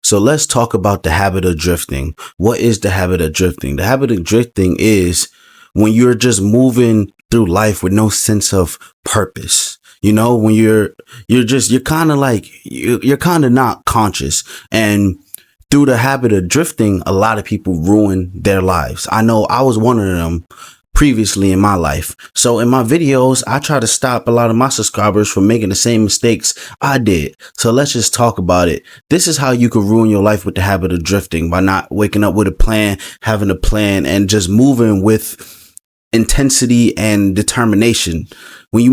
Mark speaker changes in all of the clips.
Speaker 1: So let's talk about the habit of drifting. What is the habit of drifting? The habit of drifting is when you're just moving through life with no sense of purpose. You know, when you're kind of like, you're kind of not conscious. And through the habit of drifting, a lot of people ruin their lives. I know I was one of them previously in my life. So in my videos, I try to stop a lot of my subscribers from making the same mistakes I did. So let's just talk about it. This is how you could ruin your life with the habit of drifting, by not waking up with a plan, having a plan, and just moving with intensity and determination. When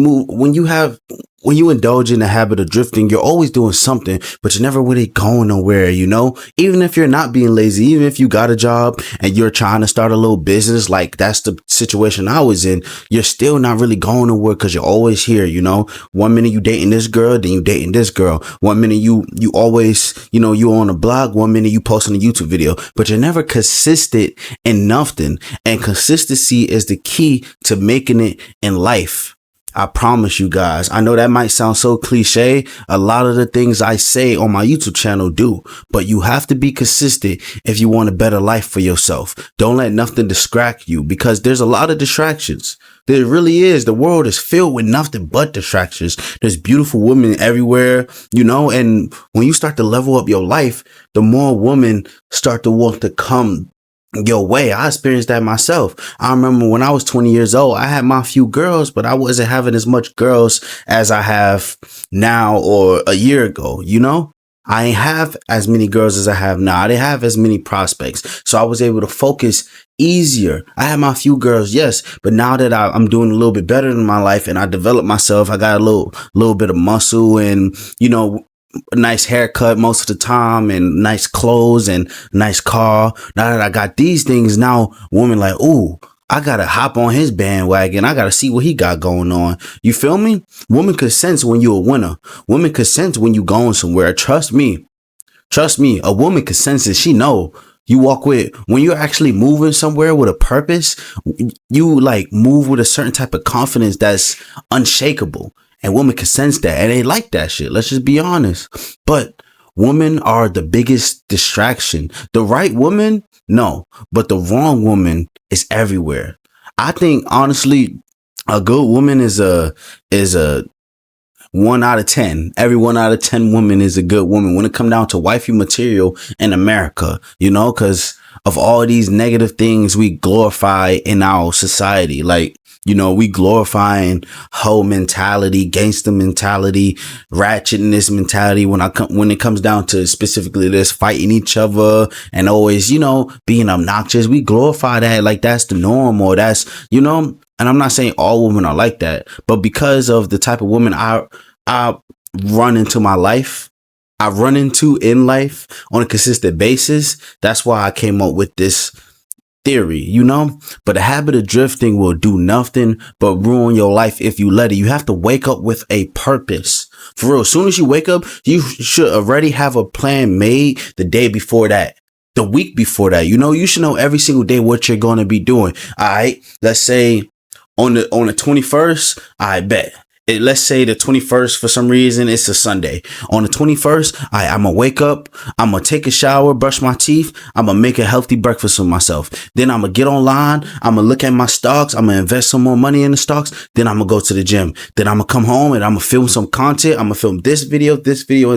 Speaker 1: you indulge in the habit of drifting, you're always doing something, but you're never really going nowhere, you know? Even if you're not being lazy, even if you got a job and you're trying to start a little business, like that's the situation I was in, you're still not really going nowhere because you're always here, you know? One minute you dating this girl, then you dating this girl. One minute you always, you know, you on a blog, one minute you posting a YouTube video, but you're never consistent in nothing. And consistency is the key to making it in life. I promise you guys. I know that might sound so cliche. A lot of the things I say on my YouTube channel do, but you have to be consistent if you want a better life for yourself. Don't let nothing distract you, because there's a lot of distractions. There really is. The world is filled with nothing but distractions. There's beautiful women everywhere, you know, and when you start to level up your life, the more women start to want to come your way. I experienced that myself. I remember when I was 20 years old, I had my few girls, but I wasn't having as much girls as I have now or a year ago, you know? I ain't have as many girls as I have now. I didn't have as many prospects. So I was able to focus easier. I had my few girls, yes, but now that I'm doing a little bit better in my life and I developed myself, I got a little bit of muscle and, you know, a nice haircut most of the time and nice clothes and nice car. Now that I got these things, now women like, ooh, I gotta hop on his bandwagon. I gotta see what he got going on. You feel me? Women could sense when you're a winner. Women could sense when you going somewhere. Trust me. Trust me. A woman could sense it. She know. You walk with, when you're actually moving somewhere with a purpose, you like move with a certain type of confidence that's unshakable. And women can sense that, and they like that shit. Let's just be honest. But women are the biggest distraction. The right woman, no, but the wrong woman is everywhere. I think honestly, a good woman is a 1 out of 10. Every 1 out of 10 women is a good woman when it come down to wifey material in America, you know, because of all these negative things we glorify in our society. Like, you know, we glorifying hoe mentality, gangster mentality, ratchetness mentality. When it comes down to specifically this fighting each other and always, you know, being obnoxious, we glorify that like that's the norm, or that's, you know. And I'm not saying all women are like that, but because of the type of women I run into my life, I run into in life on a consistent basis, that's why I came up with this theory, you know. But the habit of drifting will do nothing but ruin your life if you let it. You have to wake up with a purpose. For real, as soon as you wake up, you should already have a plan made the day before that, the week before that. You know, you should know every single day what you're going to be doing. All right, let's say on the 21st, I bet. Let's say the 21st, for some reason, it's a Sunday. On the 21st, I'm going to wake up. I'm going to take a shower, brush my teeth. I'm going to make a healthy breakfast for myself. Then I'm going to get online. I'm going to look at my stocks. I'm going to invest some more money in the stocks. Then I'm going to go to the gym. Then I'm going to come home and I'm going to film some content. I'm going to film this video, and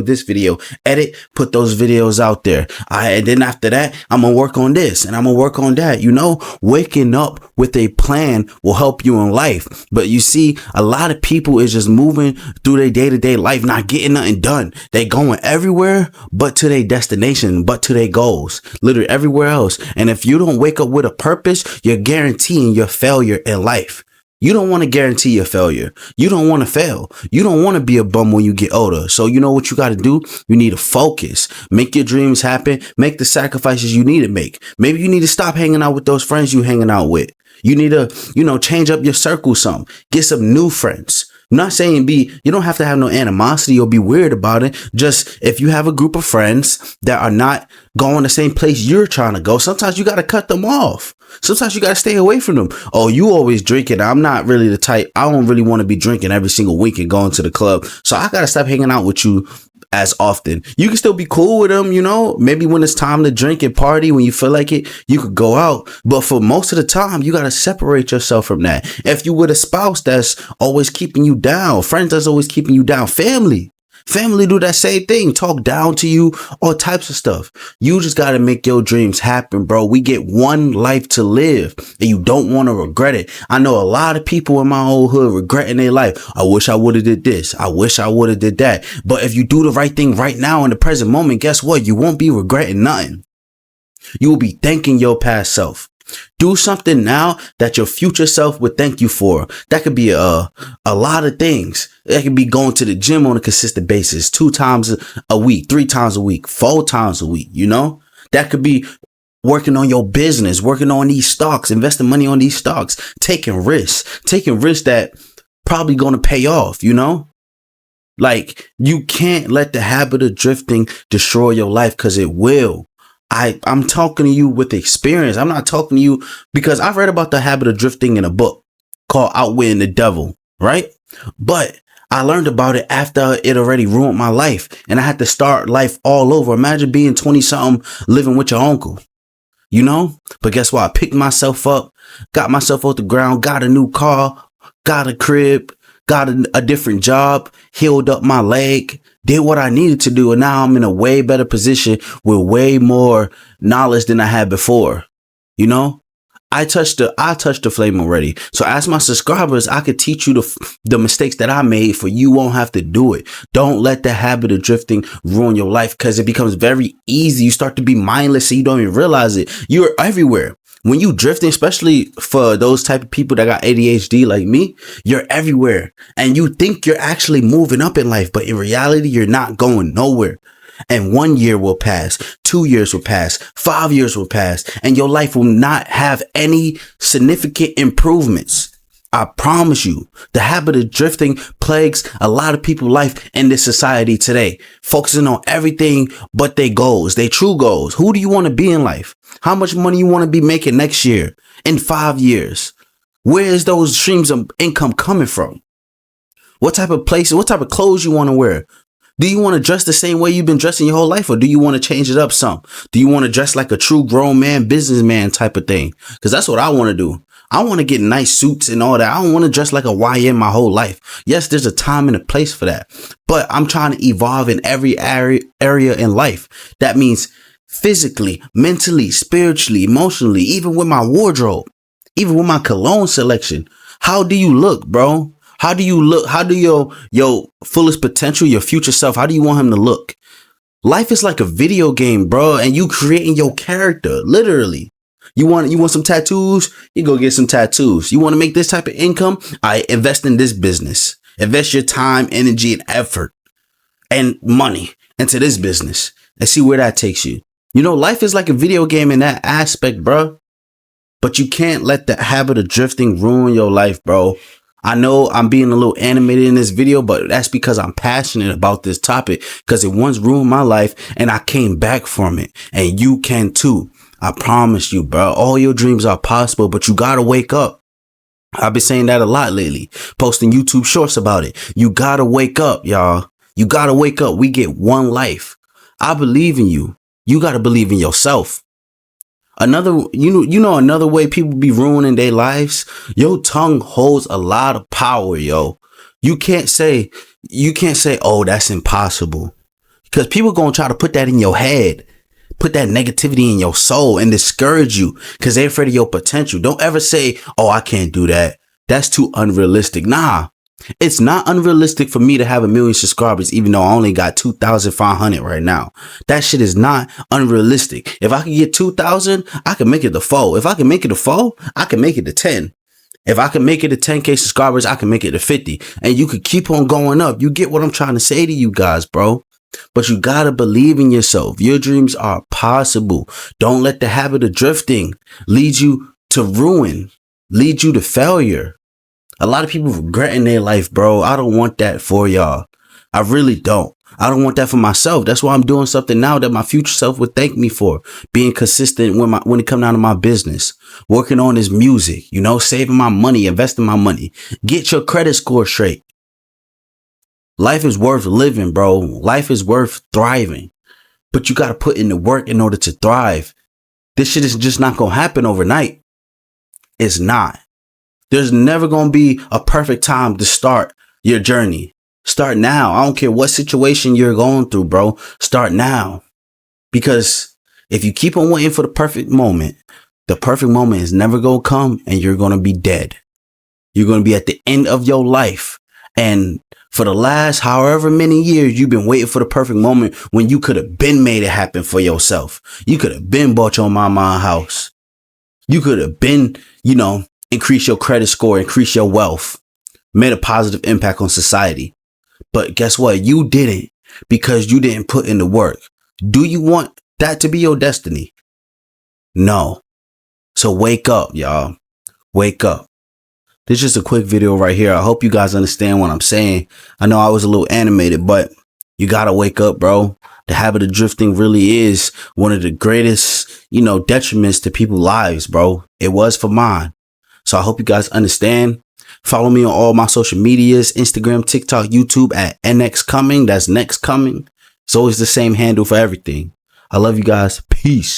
Speaker 1: this video, edit, put those videos out there. And then after that, I'm going to work on this and I'm going to work on that. You know, waking up with a plan will help you in life. But you see, a lot of people is just moving through their day-to-day life, not getting nothing done. They going everywhere but to their destination, but to their goals, literally everywhere else. And if you don't wake up with a purpose, you're guaranteeing your failure in life. You don't want to guarantee your failure. You don't want to fail. You don't want to be a bum when you get older. So you know what you got to do? You need to focus, make your dreams happen, make the sacrifices you need to make. Maybe you need to stop hanging out with those friends you hanging out with. You need to, you know, change up your circle some, get some new friends. I'm not saying you don't have to have no animosity or be weird about it. Just if you have a group of friends that are not going the same place you're trying to go, sometimes you got to cut them off. Sometimes you got to stay away from them. Oh, you always drinking. I'm not really the type. I don't really want to be drinking every single week and going to the club. So I got to stop hanging out with you as often. You can still be cool with them, you know, maybe when it's time to drink and party, when you feel like it, you could go out. But for most of the time, you got to separate yourself from that. If you with a spouse that's always keeping you down, friends that's always keeping you down, family do that same thing, talk down to you, all types of stuff. You just got to make your dreams happen, bro. We get one life to live and you don't want to regret it. I know a lot of people in my old hood regretting their life. I wish I would have did this. I wish I would have did that. But if you do the right thing right now in the present moment, guess what? You won't be regretting nothing. You will be thanking your past self. Do something now that your future self would thank you for. That could be a lot of things. That could be going to the gym on a consistent basis, 2 times a week, 3 times a week, 4 times a week, you know? That could be working on your business, working on these stocks, investing money on these stocks, taking risks that probably going to pay off, you know? Like, you can't let the habit of drifting destroy your life, because it will. I'm talking to you with experience. I'm not talking to you because I've read about the habit of drifting in a book called Outwitting the Devil, right? But I learned about it after it already ruined my life and I had to start life all over. Imagine being 20 something living with your uncle, you know? But guess what? I picked myself up, got myself off the ground, got a new car, got a crib, got a different job, healed up my leg, did what I needed to do. And now I'm in a way better position with way more knowledge than I had before. You know, I touched the flame already. So as my subscribers, I could teach you the mistakes that I made, for you won't have to do it. Don't let the habit of drifting ruin your life, because it becomes very easy. You start to be mindless so you don't even realize it. You're everywhere. When you drifting, especially for those type of people that got ADHD like me, you're everywhere and you think you're actually moving up in life, but in reality, you're not going nowhere. And 1 year will pass, 2 years will pass, 5 years will pass, and your life will not have any significant improvements. I promise you, the habit of drifting plagues a lot of people's life in this society today, focusing on everything but their goals, their true goals. Who do you want to be in life? How much money you want to be making next year, in 5 years? Where is those streams of income coming from? What type of places, what type of clothes you want to wear? Do you want to dress the same way you've been dressing your whole life, or do you want to change it up some? Do you want to dress like a true grown man, businessman type of thing? Because that's what I want to do. I want to get nice suits and all that. I don't want to dress like a YN my whole life. Yes, there's a time and a place for that, but I'm trying to evolve in every area in life. That means physically, mentally, spiritually, emotionally, even with my wardrobe, even with my cologne selection. How do you look, bro? How do you look? How do your fullest potential, your future self, how do you want him to look? Life is like a video game, bro, and you creating your character, literally. You want some tattoos? You go get some tattoos. You want to make this type of income? I invest in this business. Invest your time, energy, and effort and money into this business and see where that takes you. You know, life is like a video game in that aspect, bro. But you can't let the habit of drifting ruin your life, bro. I know I'm being a little animated in this video, but that's because I'm passionate about this topic, because it once ruined my life and I came back from it, and you can too. I promise you, bro. All your dreams are possible, but you gotta wake up. I've been saying that a lot lately, posting YouTube shorts about it. You gotta wake up, y'all. You gotta wake up. We get one life. I believe in you. You gotta believe in yourself. Another way people be ruining their lives. Your tongue holds a lot of power, yo. You can't say, oh, that's impossible, because people gonna try to put that in your head. Put that negativity in your soul and discourage you because they're afraid of your potential. Don't ever say, oh, I can't do that. That's too unrealistic. Nah, it's not unrealistic for me to have 1 million subscribers, even though I only got 2,500 right now. That shit is not unrealistic. If I can get 2,000, I can make it to 4. If I can make it to 4, I can make it to 10. If I can make it to 10K subscribers, I can make it to 50. And you could keep on going up. You get what I'm trying to say to you guys, bro. But you gotta believe in yourself. Your dreams are possible. Don't let the habit of drifting lead you to ruin, lead you to failure. A lot of people regretting their life, bro. I don't want that for y'all. I really don't. I don't want that for myself. That's why I'm doing something now that my future self would thank me for. Being consistent when it comes down to my business, working on this music, saving my money, investing my money. Get your credit score straight. Life is worth living, bro. Life is worth thriving. But you got to put in the work in order to thrive. This shit is just not going to happen overnight. It's not. There's never going to be a perfect time to start your journey. Start now. I don't care what situation you're going through, bro. Start now. Because if you keep on waiting for the perfect moment is never going to come and you're going to be dead. You're going to be at the end of your life. And for the last however many years, you've been waiting for the perfect moment when you could have been made it happen for yourself. You could have been bought your mama a house. You could have been, increase your credit score, increase your wealth, made a positive impact on society. But guess what? You didn't, because you didn't put in the work. Do you want that to be your destiny? No. So wake up, y'all. Wake up. This is just a quick video right here. I hope you guys understand what I'm saying. I know I was a little animated, but you gotta wake up, bro. The habit of drifting really is one of the greatest, detriments to people's lives, bro. It was for mine. So I hope you guys understand. Follow me on all my social medias, Instagram, TikTok, YouTube at NXComing. That's Next Coming. It's always the same handle for everything. I love you guys. Peace.